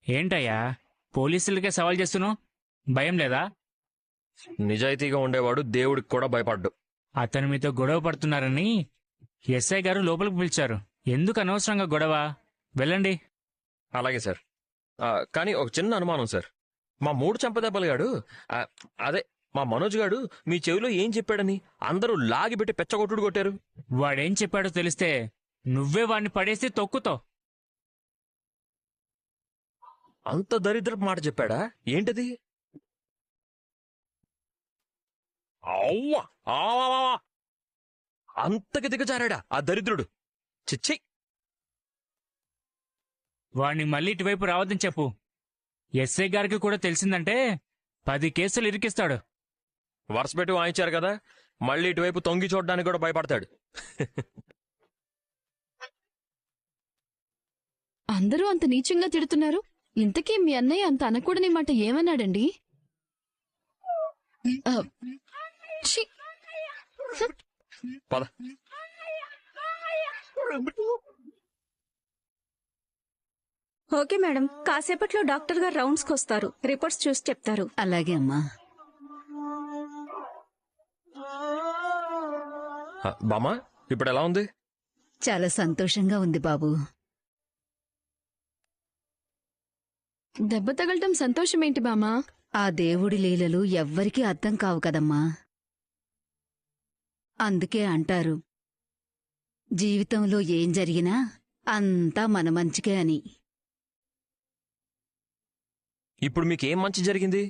ఏంటయ్యా పోలీసులకే సవాల్ చేస్తున్నావు? భయం లేదా? నిజాయితీగా ఉండేవాడు దేవుడికి కూడా భయపడ్డు. అతను మీతో గొడవ పడుతున్నారని ఎస్ఐ గారు లోపలికి పిలిచారు. ఎందుకు అనవసరంగా గొడవ? వెళ్ళండి. అలాగే సార్. కానీ ఒక చిన్న అనుమానం సార్. మా మూడు చంపదెబ్బలుగాడు అదే మా మనోజ్ గాడు మీ చెవిలో ఏం చెప్పాడని అందరూ లాగిపెట్టి పెచ్చగొట్టుడు కొట్టారు. వాడేం చెప్పాడో తెలిస్తే నువ్వే వాడిని పడేసి తొక్కుతావు. అంత దరిద్రపు మాట చెప్పాడా? ఏంటది? అవ్వా ఆవా అంతకి దిగజారాడా ఆ దరిద్రుడు? చిచ్చి. వాడిని మళ్ళీ ఇటువైపు రావద్దని చెప్పు. ఎస్ఐ గారికి కూడా తెలిసిందంటే 10 కేసులు ఇరికిస్తాడు. వరుస పెట్టి వాయించారు కదా, మళ్ళీ ఇటువైపు తొంగి చూడడానికి కూడా భయపడతాడు. అందరూ అంత నీచంగా తిడుతున్నారు. ఇంతకీ మీ అన్నయ్య అంత అనకూడని మాట ఏమన్నాడండి? ఛీ! పద. ఓకే మేడం, కాసేపట్లో డాక్టర్ గారు రౌండ్స్కి వస్తారు. రిపోర్ట్స్ చూసి చెప్తారు. అలాగే అమ్మా. బామ్మ ఇప్పుడు ఎలా ఉంది? చాలా సంతోషంగా ఉంది బాబు. దెబ్బ తగలటం సంతోషమేంటి బామా? ఆ దేవుడి లీలలు ఎవ్వరికీ అర్థం కావు కదమ్మా. అందుకే అంటారు జీవితంలో ఏం జరిగినా అంతా మన మంచికే అని. ఇప్పుడు మీకేం మంచి జరిగింది?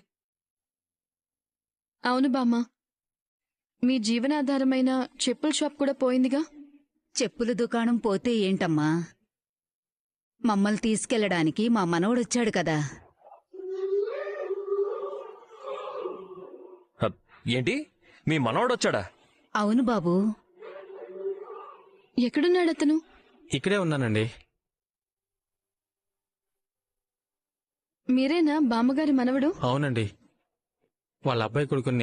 అవును బామ్మా, మీ జీవనాధారమైన చెప్పుల షాప్ కూడా పోయిందిగా. చెప్పుల దుకాణం పోతే ఏంటమ్మా, మమ్మల్ని తీసుకెళ్లడానికి మా మనవడొచ్చాడు కదా. ఏంటి, మీ మనవడొచ్చాడా? అవును బాబు. ఎక్కడున్నాడు అతను? ఇక్కడే ఉన్నానండి. మీరేనా బామ్మగారి మనవడు? అవునండి, వాళ్ళ అబ్బాయి కొడుకుని